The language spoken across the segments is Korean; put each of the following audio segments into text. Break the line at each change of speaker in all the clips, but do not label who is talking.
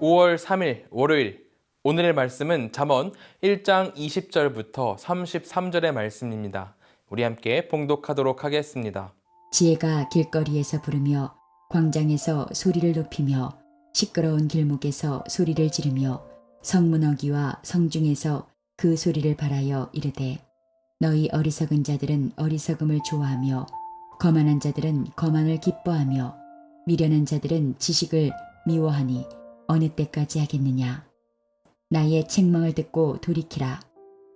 5월 3일 월요일, 오늘의 말씀은 잠언 1장 20절부터 33절의 말씀입니다. 우리 함께 봉독하도록 하겠습니다.
지혜가 길거리에서 부르며 광장에서 소리를 높이며 시끄러운 길목에서 소리를 지르며 성문 어귀와 성중에서 그 소리를 발하여 이르되, 너희 어리석은 자들은 어리석음을 좋아하며 거만한 자들은 거만을 기뻐하며 미련한 자들은 지식을 미워하니 어느 때까지 하겠느냐. 나의 책망을 듣고 돌이키라.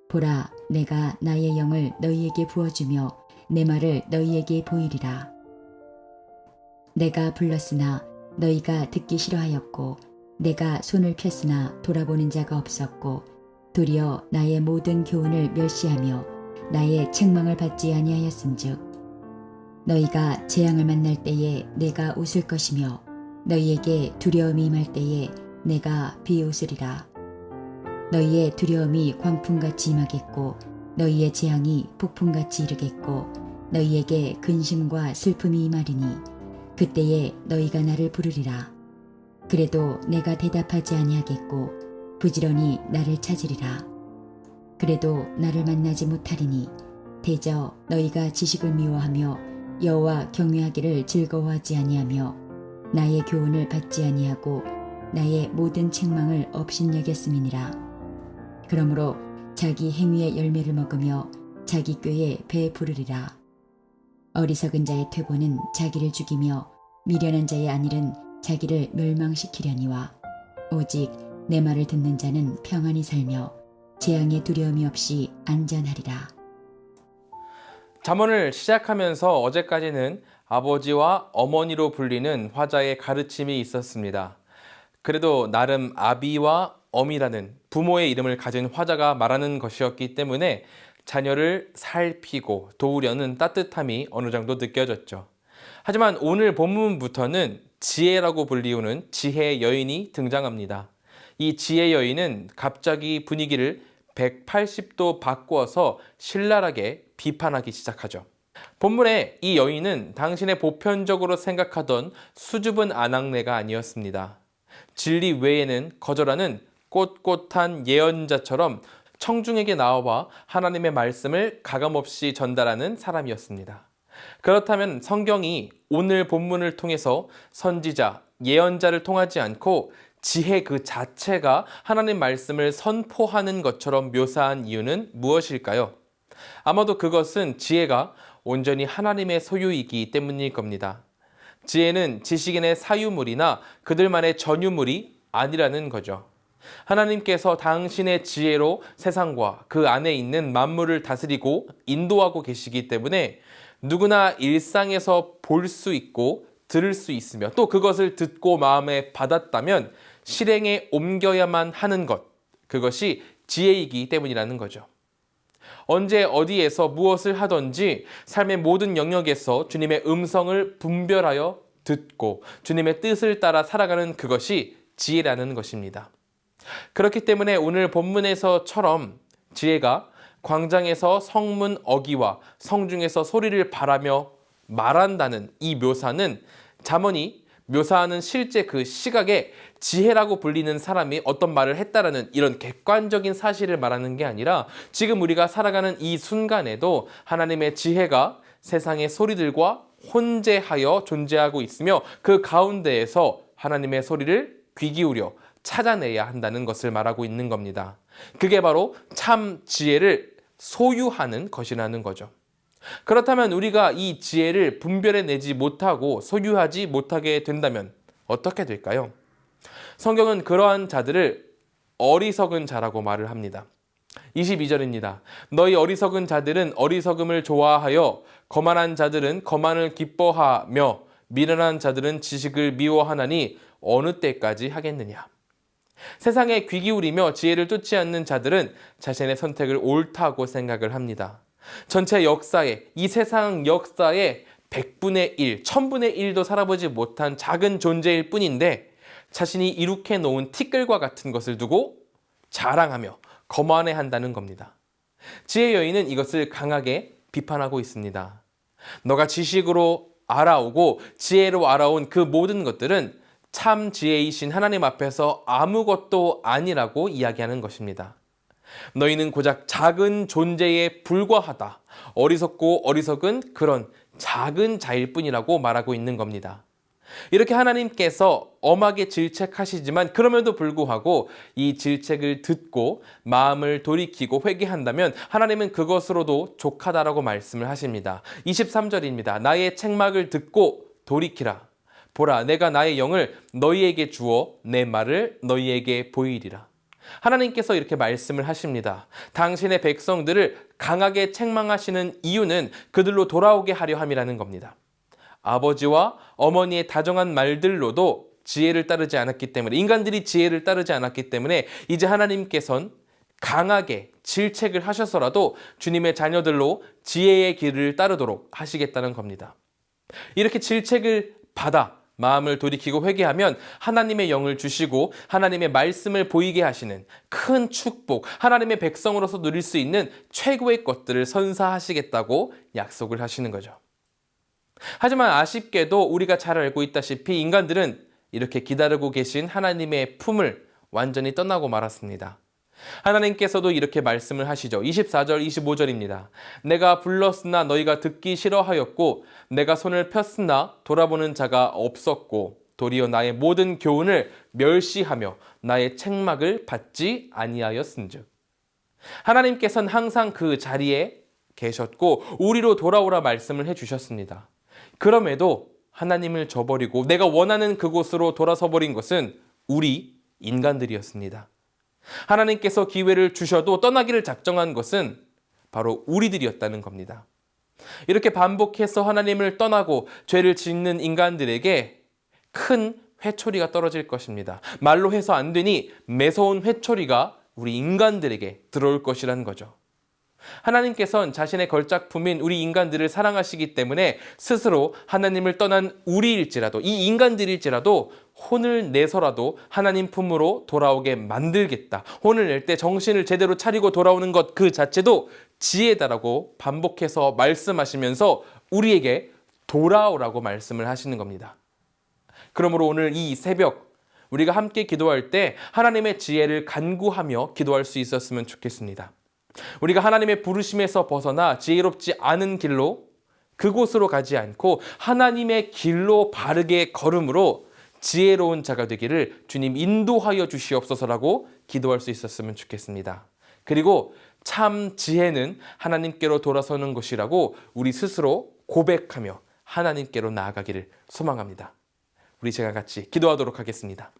보라, 내가 나의 영을 너희에게 부어주며 내 말을 너희에게 보이리라. 내가 불렀으나 너희가 듣기 싫어하였고 내가 손을 폈으나 돌아보는 자가 없었고 도리어 나의 모든 교훈을 멸시하며 나의 책망을 받지 아니하였은즉, 너희가 재앙을 만날 때에 내가 웃을 것이며 너희에게 두려움이 임할 때에 내가 비웃으리라. 너희의 두려움이 광풍같이 임하겠고 너희의 재앙이 폭풍같이 이르겠고 너희에게 근심과 슬픔이 임하리니 그때에 너희가 나를 부르리라. 그래도 내가 대답하지 아니하겠고 부지런히 나를 찾으리라. 그래도 나를 만나지 못하리니 대저 너희가 지식을 미워하며 여호와 경외하기를 즐거워하지 아니하며 나의 교훈을 받지 아니하고 나의 모든 책망을 업신여겼음이니라. 그러므로 자기 행위의 열매를 먹으며 자기 꾀에 배 부르리라. 어리석은 자의 퇴보는 자기를 죽이며 미련한 자의 안일은 자기를 멸망시키려니와 오직 내 말을 듣는 자는 평안히 살며 재앙의 두려움이 없이 안전하리라.
잠언을 시작하면서 어제까지는 아버지와 어머니로 불리는 화자의 가르침이 있었습니다. 그래도 나름 아비와 엄이라는 부모의 이름을 가진 화자가 말하는 것이었기 때문에 자녀를 살피고 도우려는 따뜻함이 어느 정도 느껴졌죠. 하지만 오늘 본문부터는 지혜라고 불리우는 지혜 여인이 등장합니다. 이 지혜 여인은 갑자기 분위기를 180도 바꾸어서 신랄하게 비판하기 시작하죠. 본문에 이 여인은 당신의 보편적으로 생각하던 수줍은 아낙네가 아니었습니다. 진리 외에는 거절하는 꼿꼿한 예언자처럼 청중에게 나와 하나님의 말씀을 가감없이 전달하는 사람이었습니다. 그렇다면 성경이 오늘 본문을 통해서 선지자, 예언자를 통하지 않고 지혜 그 자체가 하나님 말씀을 선포하는 것처럼 묘사한 이유는 무엇일까요? 아마도 그것은 지혜가 온전히 하나님의 소유이기 때문일 겁니다. 지혜는 지식인의 사유물이나 그들만의 전유물이 아니라는 거죠. 하나님께서 당신의 지혜로 세상과 그 안에 있는 만물을 다스리고 인도하고 계시기 때문에 누구나 일상에서 볼 수 있고 들을 수 있으며 또 그것을 듣고 마음에 받았다면 실행에 옮겨야만 하는 것, 그것이 지혜이기 때문이라는 거죠. 언제 어디에서 무엇을 하든지 삶의 모든 영역에서 주님의 음성을 분별하여 듣고 주님의 뜻을 따라 살아가는 그것이 지혜라는 것입니다. 그렇기 때문에 오늘 본문에서처럼 지혜가 광장에서 성문 어귀와 성중에서 소리를 발하며 말한다는 이 묘사는 잠언이 묘사하는 실제 그 시각에 지혜라고 불리는 사람이 어떤 말을 했다라는 이런 객관적인 사실을 말하는 게 아니라 지금 우리가 살아가는 이 순간에도 하나님의 지혜가 세상의 소리들과 혼재하여 존재하고 있으며 그 가운데에서 하나님의 소리를 귀 기울여 찾아내야 한다는 것을 말하고 있는 겁니다. 그게 바로 참 지혜를 소유하는 것이라는 거죠. 그렇다면 우리가 이 지혜를 분별해내지 못하고 소유하지 못하게 된다면 어떻게 될까요? 성경은 그러한 자들을 어리석은 자라고 말을 합니다. 22절입니다. 너희 어리석은 자들은 어리석음을 좋아하여 거만한 자들은 거만을 기뻐하며 미련한 자들은 지식을 미워하나니 어느 때까지 하겠느냐. 세상에 귀 기울이며 지혜를 쫓지 않는 자들은 자신의 선택을 옳다고 생각을 합니다. 전체 역사에, 이 세상 역사에 100분의 1, 1000분의 1도 살아보지 못한 작은 존재일 뿐인데 자신이 이룩해 놓은 티끌과 같은 것을 두고 자랑하며 거만해한다는 겁니다. 지혜 여인은 이것을 강하게 비판하고 있습니다. 너가 지식으로 알아오고 지혜로 알아온 그 모든 것들은 참 지혜이신 하나님 앞에서 아무것도 아니라고 이야기하는 것입니다. 너희는 고작 작은 존재에 불과하다. 어리석고 어리석은 그런 작은 자일 뿐이라고 말하고 있는 겁니다. 이렇게 하나님께서 엄하게 질책하시지만 그럼에도 불구하고 이 질책을 듣고 마음을 돌이키고 회개한다면 하나님은 그것으로도 족하다라고 말씀을 하십니다. 23절입니다. 나의 책망을 듣고 돌이키라. 보라, 내가 나의 영을 너희에게 주어 내 말을 너희에게 보이리라. 하나님께서 이렇게 말씀을 하십니다. 당신의 백성들을 강하게 책망하시는 이유는 그들로 돌아오게 하려 함이라는 겁니다. 아버지와 어머니의 다정한 말들로도 지혜를 따르지 않았기 때문에, 인간들이 지혜를 따르지 않았기 때문에 이제 하나님께서는 강하게 질책을 하셔서라도 주님의 자녀들로 지혜의 길을 따르도록 하시겠다는 겁니다. 이렇게 질책을 받아 마음을 돌이키고 회개하면 하나님의 영을 주시고 하나님의 말씀을 보이게 하시는 큰 축복, 하나님의 백성으로서 누릴 수 있는 최고의 것들을 선사하시겠다고 약속을 하시는 거죠. 하지만 아쉽게도 우리가 잘 알고 있다시피 인간들은 이렇게 기다리고 계신 하나님의 품을 완전히 떠나고 말았습니다. 하나님께서도 이렇게 말씀을 하시죠. 24절, 25절입니다. 내가 불렀으나 너희가 듣기 싫어하였고 내가 손을 폈으나 돌아보는 자가 없었고 도리어 나의 모든 교훈을 멸시하며 나의 책망을 받지 아니하였은즉. 하나님께서는 항상 그 자리에 계셨고 우리로 돌아오라 말씀을 해주셨습니다. 그럼에도 하나님을 저버리고 내가 원하는 그곳으로 돌아서 버린 것은 우리 인간들이었습니다. 하나님께서 기회를 주셔도 떠나기를 작정한 것은 바로 우리들이었다는 겁니다. 이렇게 반복해서 하나님을 떠나고 죄를 짓는 인간들에게 큰 회초리가 떨어질 것입니다. 말로 해서 안 되니 매서운 회초리가 우리 인간들에게 들어올 것이라는 거죠. 하나님께서는 자신의 걸작품인 우리 인간들을 사랑하시기 때문에 스스로 하나님을 떠난 우리일지라도, 이 인간들일지라도 혼을 내서라도 하나님 품으로 돌아오게 만들겠다. 혼을 낼 때 정신을 제대로 차리고 돌아오는 것 그 자체도 지혜다라고 반복해서 말씀하시면서 우리에게 돌아오라고 말씀을 하시는 겁니다. 그러므로 오늘 이 새벽 우리가 함께 기도할 때 하나님의 지혜를 간구하며 기도할 수 있었으면 좋겠습니다. 우리가 하나님의 부르심에서 벗어나 지혜롭지 않은 길로, 그곳으로 가지 않고 하나님의 길로 바르게 걸음으로 지혜로운 자가 되기를 주님 인도하여 주시옵소서라고 기도할 수 있었으면 좋겠습니다. 그리고 참 지혜는 하나님께로 돌아서는 것이라고 우리 스스로 고백하며 하나님께로 나아가기를 소망합니다. 우리 제가 같이 기도하도록 하겠습니다.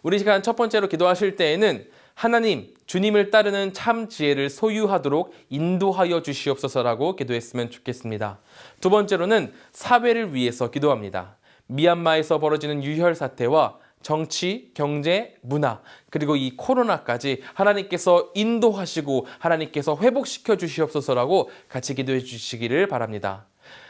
우리 시간 첫 번째로 기도하실 때에는 하나님, 주님을 따르는 참 지혜를 소유하도록 인도하여 주시옵소서라고 기도했으면 좋겠습니다. 두 번째로는 사회를 위해서 기도합니다. 미얀마에서 벌어지는 유혈 사태와 정치, 경제, 문화, 그리고 이 코로나까지 하나님께서 인도하시고 하나님께서 회복시켜 주시옵소서라고 같이 기도해 주시기를 바랍니다.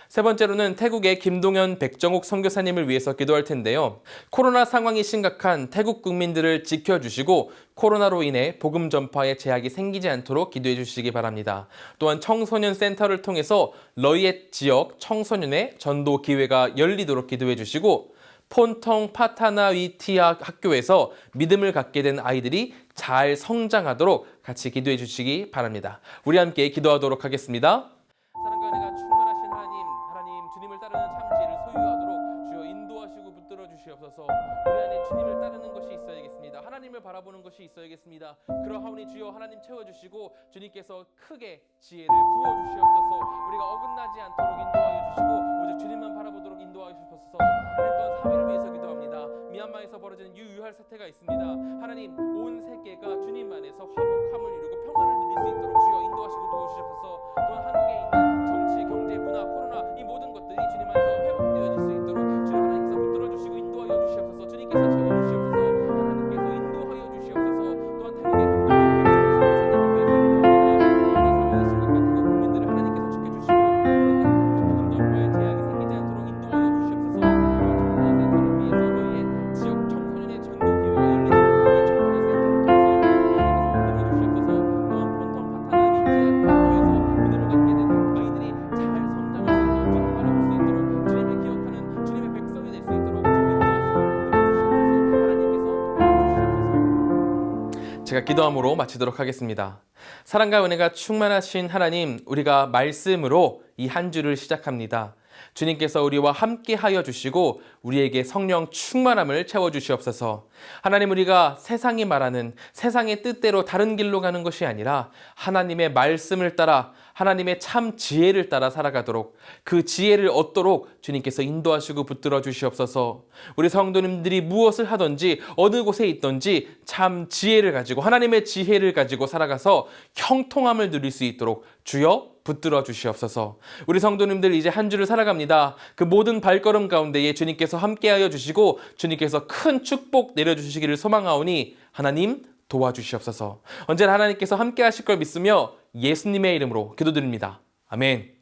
세 번째로는 태국의 김동현 백정옥 선교사님을 위해서 기도할 텐데요. 코로나 상황이 심각한 태국 국민들을 지켜주시고 코로나로 인해 복음 전파에 제약이 생기지 않도록 기도해 주시기 바랍니다. 또한 청소년 센터를 통해서 러이엣 지역 청소년의 전도 기회가 열리도록 기도해 주시고 폰통 파타나위티아 학교에서 믿음을 갖게 된 아이들이 잘 성장하도록 같이 기도해 주시기 바랍니다. 우리 함께 기도하도록 하겠습니다. 사랑과 은혜가 충만하신 하나님 주님을 따르는 참 지혜를 소유하도록 주여 인도하시고 붙들어 주시옵소서. 우리 안에 주님을 따르는 것이 있어야겠습니다. 하나님을 바라보는 것이 있어야겠습니다. 그러하오니 주여 하나님 채워주시고 주님께서 크게 지혜를 부어주시옵소서. 우리가 어긋나지 않도록 인도하여 주시고 오직 주님만 바라보도록 인도하여 주시옵소서. 또한 사회를 위해서 기도합니다. 미얀마에서 벌어지는 유혈 사태가 있습니다. 하나님 온 세계가 주님 안에서 화목함을 이루고 평화를 누릴 수 있도록 주여 인도하시고 도와주시옵소서. 또한 한국에 있는 정치, 경제, 문화, 코로나 이 모든 것들이 주님 안에서 회복되어질 수 있도록 주여 하나님께서 붙들어 주시고 인도하여 주시옵소서. 주님께서 채워주시옵소서. 하나님께서 인도하여 주시옵소서. 또한 태국의 김동현 백정옥 선교사님을 위해서 기도합니다. 코로나 상황이 심각한 태국 국민들을 하나님께서 지켜주시고 복음 전파에 제약이 생기지 않도록 인도하여 주시옵소서. 또한 청소년 센터를 위해서 너희의 지역 청소년의 전도 기회가 열리도록 이 청소년 센터를 통해서 하나님께서 붙들어 주시옵소서. 또한 폰통 파타나 위티아 학교에서 믿음을 제가 기도함으로 마치도록 하겠습니다. 사랑과 은혜가 충만하신 하나님, 우리가 말씀으로 이 한 주를 시작합니다. 주님께서 우리와 함께 하여 주시고 우리에게 성령 충만함을 채워 주시옵소서. 하나님, 우리가 세상이 말하는 세상의 뜻대로 다른 길로 가는 것이 아니라 하나님의 말씀을 따라 하나님의 참 지혜를 따라 살아가도록, 그 지혜를 얻도록 주님께서 인도하시고 붙들어 주시옵소서. 우리 성도님들이 무엇을 하든지 어느 곳에 있든지 참 지혜를 가지고, 하나님의 지혜를 가지고 살아가서 형통함을 누릴 수 있도록 주여 붙들어 주시옵소서. 우리 성도님들 이제 한 주를 살아갑니다. 그 모든 발걸음 가운데에 주님께서 함께하여 주시고 주님께서 큰 축복 내려주시기를 소망하오니 하나님 도와주시옵소서. 언제나 하나님께서 함께하실 걸 믿으며 예수님의 이름으로 기도드립니다. 아멘.